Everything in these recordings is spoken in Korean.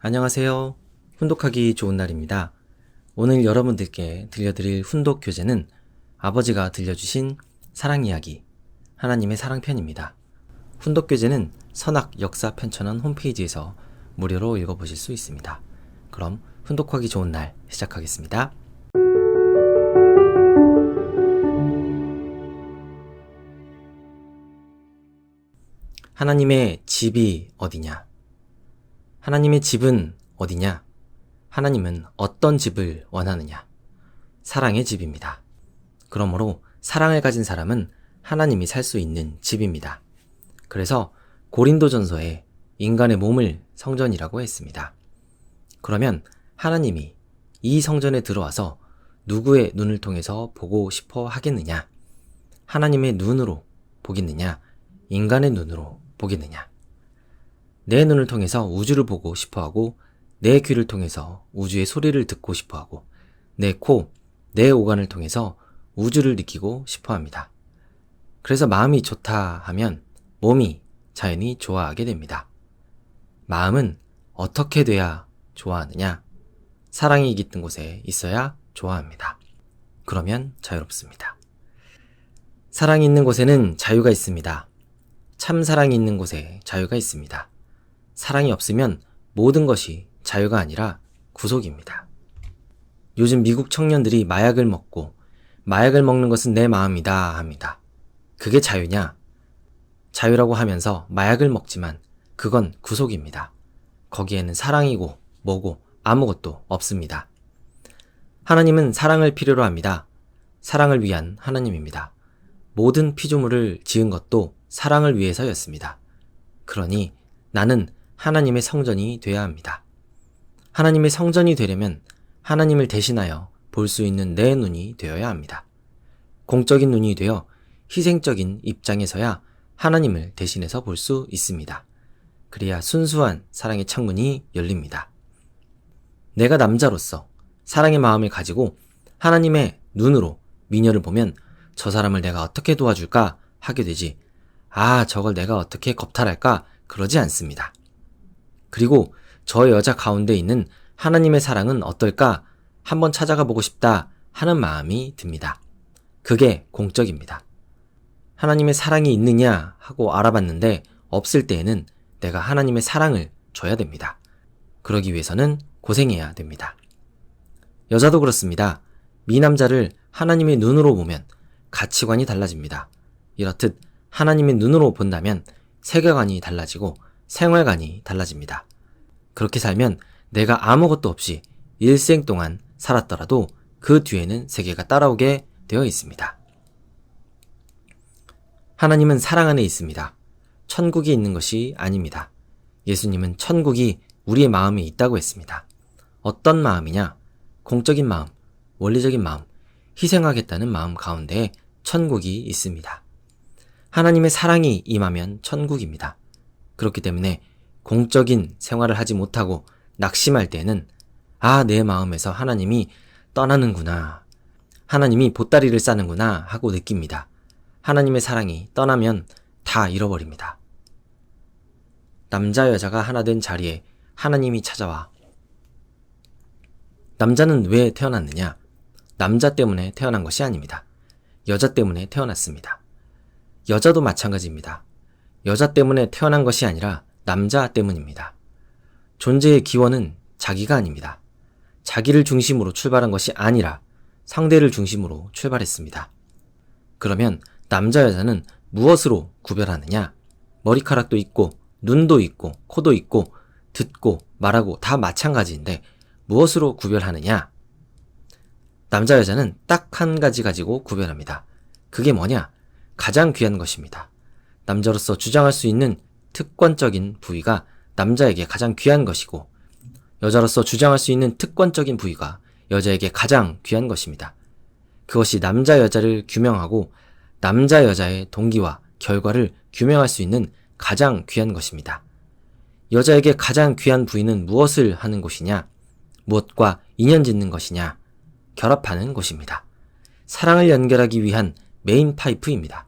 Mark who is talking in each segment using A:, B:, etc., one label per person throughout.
A: 안녕하세요. 훈독하기 좋은 날입니다. 오늘 여러분들께 들려드릴 훈독 교재는 아버지가 들려주신 사랑 이야기, 하나님의 사랑편입니다. 훈독 교재는 선악 역사 편찬원 홈페이지에서 무료로 읽어보실 수 있습니다. 그럼 훈독하기 좋은 날 시작하겠습니다. 하나님의 집이 어디냐? 하나님의 집은 어디냐? 하나님은 어떤 집을 원하느냐? 사랑의 집입니다. 그러므로 사랑을 가진 사람은 하나님이 살 수 있는 집입니다. 그래서 고린도전서에 인간의 몸을 성전이라고 했습니다. 그러면 하나님이 이 성전에 들어와서 누구의 눈을 통해서 보고 싶어 하겠느냐? 하나님의 눈으로 보겠느냐? 인간의 눈으로 보겠느냐? 내 눈을 통해서 우주를 보고 싶어하고 내 귀를 통해서 우주의 소리를 듣고 싶어하고 내 코, 내 오간을 통해서 우주를 느끼고 싶어합니다. 그래서 마음이 좋다 하면 몸이 자연히 좋아하게 됩니다. 마음은 어떻게 돼야 좋아하느냐? 사랑이 깃든 곳에 있어야 좋아합니다. 그러면 자유롭습니다. 사랑이 있는 곳에는 자유가 있습니다. 참 사랑이 있는 곳에 자유가 있습니다. 사랑이 없으면 모든 것이 자유가 아니라 구속입니다. 요즘 미국 청년들이 마약을 먹고 마약을 먹는 것은 내 마음이다 합니다. 그게 자유냐? 자유라고 하면서 마약을 먹지만 그건 구속입니다. 거기에는 사랑이고 뭐고 아무것도 없습니다. 하나님은 사랑을 필요로 합니다. 사랑을 위한 하나님입니다. 모든 피조물을 지은 것도 사랑을 위해서였습니다. 그러니 나는 하나님의 성전이 되어야 합니다. 하나님의 성전이 되려면 하나님을 대신하여 볼 수 있는 내 눈이 되어야 합니다. 공적인 눈이 되어 희생적인 입장에서야 하나님을 대신해서 볼 수 있습니다. 그래야 순수한 사랑의 창문이 열립니다. 내가 남자로서 사랑의 마음을 가지고 하나님의 눈으로 미녀를 보면 저 사람을 내가 어떻게 도와줄까 하게 되지, 저걸 내가 어떻게 겁탈할까 그러지 않습니다. 그리고 저 여자 가운데 있는 하나님의 사랑은 어떨까 한번 찾아가 보고 싶다 하는 마음이 듭니다. 그게 공적입니다. 하나님의 사랑이 있느냐 하고 알아봤는데 없을 때에는 내가 하나님의 사랑을 줘야 됩니다. 그러기 위해서는 고생해야 됩니다. 여자도 그렇습니다. 미남자를 하나님의 눈으로 보면 가치관이 달라집니다. 이렇듯 하나님의 눈으로 본다면 세계관이 달라지고 생활관이 달라집니다. 그렇게 살면 내가 아무것도 없이 일생 동안 살았더라도 그 뒤에는 세계가 따라오게 되어 있습니다. 하나님은 사랑 안에 있습니다. 천국이 있는 것이 아닙니다. 예수님은 천국이 우리의 마음에 있다고 했습니다. 어떤 마음이냐? 공적인 마음, 원리적인 마음, 희생하겠다는 마음 가운데에 천국이 있습니다. 하나님의 사랑이 임하면 천국입니다. 그렇기 때문에 공적인 생활을 하지 못하고 낙심할 때는 내 마음에서 하나님이 떠나는구나, 하나님이 보따리를 싸는구나 하고 느낍니다. 하나님의 사랑이 떠나면 다 잃어버립니다. 남자 여자가 하나 된 자리에 하나님이 찾아와. 남자는 왜 태어났느냐? 남자 때문에 태어난 것이 아닙니다. 여자 때문에 태어났습니다. 여자도 마찬가지입니다. 여자 때문에 태어난 것이 아니라 남자 때문입니다. 존재의 기원은 자기가 아닙니다. 자기를 중심으로 출발한 것이 아니라 상대를 중심으로 출발했습니다. 그러면 남자 여자는 무엇으로 구별하느냐? 머리카락도 있고 눈도 있고 코도 있고 듣고 말하고 다 마찬가지인데 무엇으로 구별하느냐? 남자 여자는 딱 한 가지 가지고 구별합니다. 그게 뭐냐? 가장 귀한 것입니다. 남자로서 주장할 수 있는 특권적인 부위가 남자에게 가장 귀한 것이고 여자로서 주장할 수 있는 특권적인 부위가 여자에게 가장 귀한 것입니다. 그것이 남자 여자를 규명하고 남자 여자의 동기와 결과를 규명할 수 있는 가장 귀한 것입니다. 여자에게 가장 귀한 부위는 무엇을 하는 곳이냐? 무엇과 인연 짓는 것이냐? 결합하는 곳입니다. 사랑을 연결하기 위한 메인 파이프입니다.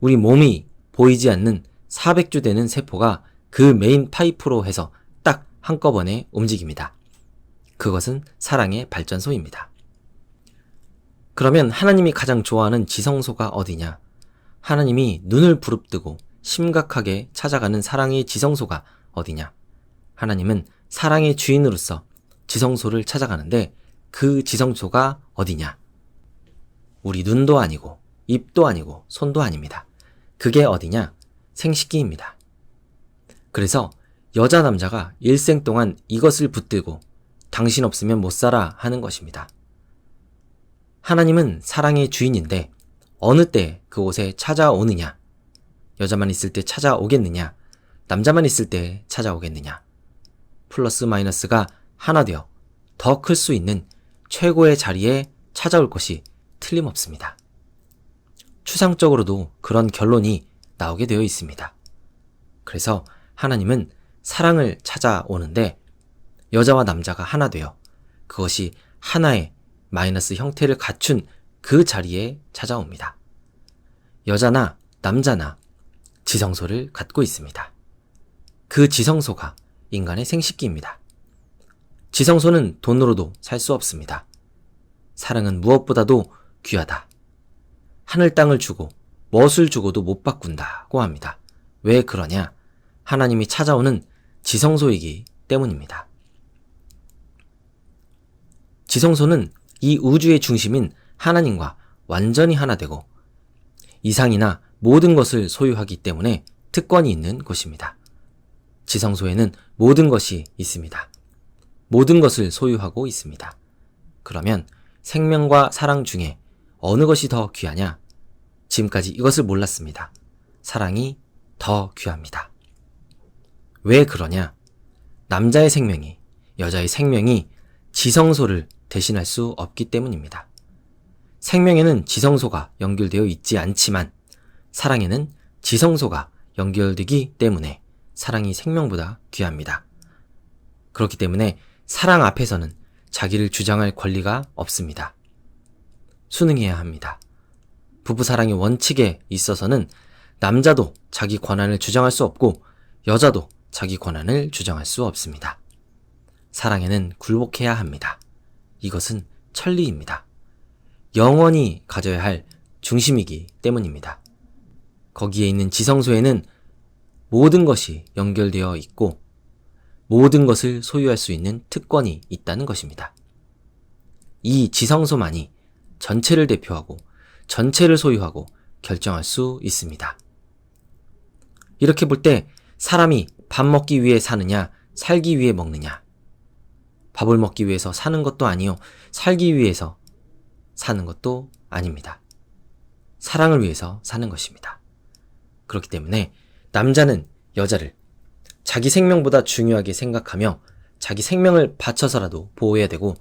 A: 우리 몸이 보이지 않는 400주 되는 세포가 그 메인 파이프로 해서 딱 한꺼번에 움직입니다. 그것은 사랑의 발전소입니다. 그러면 하나님이 가장 좋아하는 지성소가 어디냐? 하나님이 눈을 부릅뜨고 심각하게 찾아가는 사랑의 지성소가 어디냐? 하나님은 사랑의 주인으로서 지성소를 찾아가는데 그 지성소가 어디냐? 우리 눈도 아니고 입도 아니고 손도 아닙니다. 그게 어디냐? 생식기입니다. 그래서 여자 남자가 일생 동안 이것을 붙들고 당신 없으면 못 살아 하는 것입니다. 하나님은 사랑의 주인인데 어느 때 그곳에 찾아오느냐? 여자만 있을 때 찾아오겠느냐? 남자만 있을 때 찾아오겠느냐? 플러스 마이너스가 하나 되어 더 클 수 있는 최고의 자리에 찾아올 것이 틀림없습니다. 추상적으로도 그런 결론이 나오게 되어 있습니다. 그래서 하나님은 사랑을 찾아오는데 여자와 남자가 하나 되어 그것이 하나의 마이너스 형태를 갖춘 그 자리에 찾아옵니다. 여자나 남자나 지성소를 갖고 있습니다. 그 지성소가 인간의 생식기입니다. 지성소는 돈으로도 살 수 없습니다. 사랑은 무엇보다도 귀하다. 하늘 땅을 주고 멋을 주고도 못 바꾼다고 합니다. 왜 그러냐? 하나님이 찾아오는 지성소이기 때문입니다. 지성소는 이 우주의 중심인 하나님과 완전히 하나 되고 이상이나 모든 것을 소유하기 때문에 특권이 있는 곳입니다. 지성소에는 모든 것이 있습니다. 모든 것을 소유하고 있습니다. 그러면 생명과 사랑 중에 어느 것이 더 귀하냐? 지금까지 이것을 몰랐습니다. 사랑이 더 귀합니다. 왜 그러냐? 남자의 생명이, 여자의 생명이 지성소를 대신할 수 없기 때문입니다. 생명에는 지성소가 연결되어 있지 않지만 사랑에는 지성소가 연결되기 때문에 사랑이 생명보다 귀합니다. 그렇기 때문에 사랑 앞에서는 자기를 주장할 권리가 없습니다. 순응해야 합니다. 부부사랑의 원칙에 있어서는 남자도 자기 권한을 주장할 수 없고 여자도 자기 권한을 주장할 수 없습니다. 사랑에는 굴복해야 합니다. 이것은 천리입니다. 영원히 가져야 할 중심이기 때문입니다. 거기에 있는 지성소에는 모든 것이 연결되어 있고 모든 것을 소유할 수 있는 특권이 있다는 것입니다. 이 지성소만이 전체를 대표하고 전체를 소유하고 결정할 수 있습니다. 이렇게 볼 때 사람이 밥 먹기 위해 사느냐, 살기 위해 먹느냐? 밥을 먹기 위해서 사는 것도 아니요, 살기 위해서 사는 것도 아닙니다. 사랑을 위해서 사는 것입니다. 그렇기 때문에 남자는 여자를 자기 생명보다 중요하게 생각하며 자기 생명을 바쳐서라도 보호해야 되고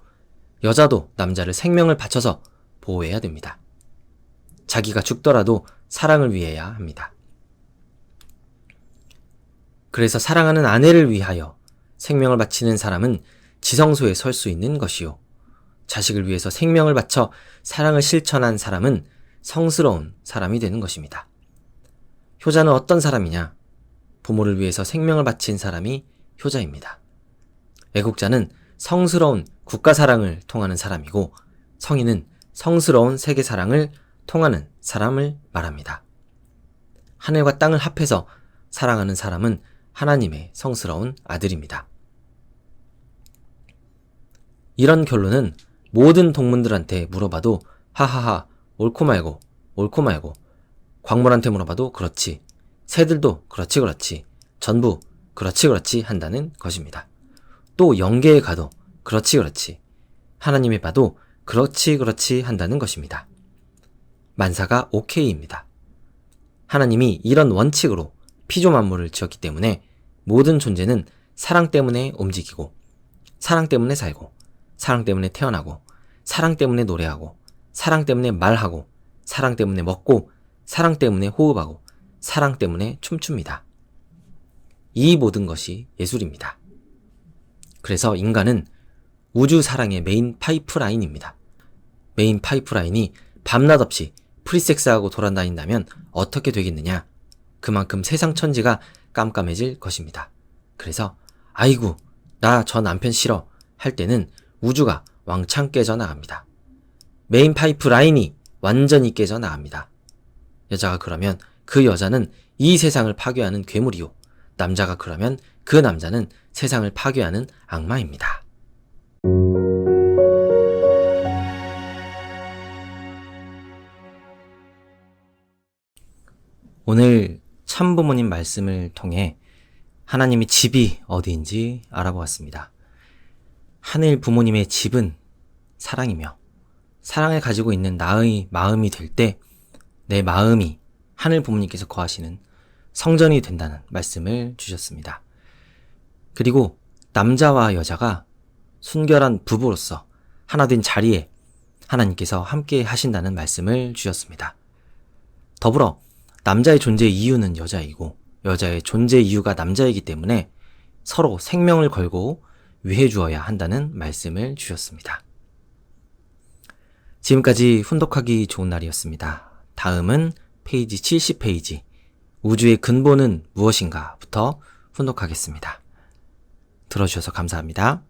A: 여자도 남자를 생명을 바쳐서 보호해야 됩니다. 자기가 죽더라도 사랑을 위해야 합니다. 그래서 사랑하는 아내를 위하여 생명을 바치는 사람은 지성소에 설 수 있는 것이요. 자식을 위해서 생명을 바쳐 사랑을 실천한 사람은 성스러운 사람이 되는 것입니다. 효자는 어떤 사람이냐? 부모를 위해서 생명을 바친 사람이 효자입니다. 애국자는 성스러운 국가사랑을 통하는 사람이고 성인은 성스러운 세계사랑을 통하는 사람을 말합니다. 하늘과 땅을 합해서 사랑하는 사람은 하나님의 성스러운 아들입니다. 이런 결론은 모든 동문들한테 물어봐도 하하하 옳고 말고 광물한테 물어봐도 그렇지, 새들도 그렇지 전부 그렇지 한다는 것입니다. 또 영계에 가도 그렇지 하나님에 봐도 그렇지 한다는 것입니다. 만사가 오케이입니다. 하나님이 이런 원칙으로 피조 만물을 지었기 때문에 모든 존재는 사랑 때문에 움직이고 사랑 때문에 살고 사랑 때문에 태어나고 사랑 때문에 노래하고 사랑 때문에 말하고 사랑 때문에 먹고 사랑 때문에 호흡하고 사랑 때문에 춤춥니다. 이 모든 것이 예술입니다. 그래서 인간은 우주 사랑의 메인 파이프라인입니다. 메인 파이프라인이 밤낮 없이 프리섹스하고 돌아다닌다면 어떻게 되겠느냐? 그만큼 세상 천지가 깜깜해질 것입니다. 그래서 아이고 나 저 남편 싫어 할 때는 우주가 왕창 깨져나갑니다. 메인 파이프 라인이 완전히 깨져나갑니다. 여자가 그러면 그 여자는 이 세상을 파괴하는 괴물이요. 남자가 그러면 그 남자는 세상을 파괴하는 악마입니다. 오늘 참부모님 말씀을 통해 하나님의 집이 어디인지 알아보았습니다. 하늘 부모님의 집은 사랑이며 사랑을 가지고 있는 나의 마음이 될 때 내 마음이 하늘 부모님께서 거하시는 성전이 된다는 말씀을 주셨습니다. 그리고 남자와 여자가 순결한 부부로서 하나 된 자리에 하나님께서 함께 하신다는 말씀을 주셨습니다. 더불어 남자의 존재 이유는 여자이고 여자의 존재 이유가 남자이기 때문에 서로 생명을 걸고 위해 주어야 한다는 말씀을 주셨습니다. 지금까지 훈독하기 좋은 날이었습니다. 다음은 페이지 70페이지 우주의 근본은 무엇인가 부터 훈독하겠습니다. 들어주셔서 감사합니다.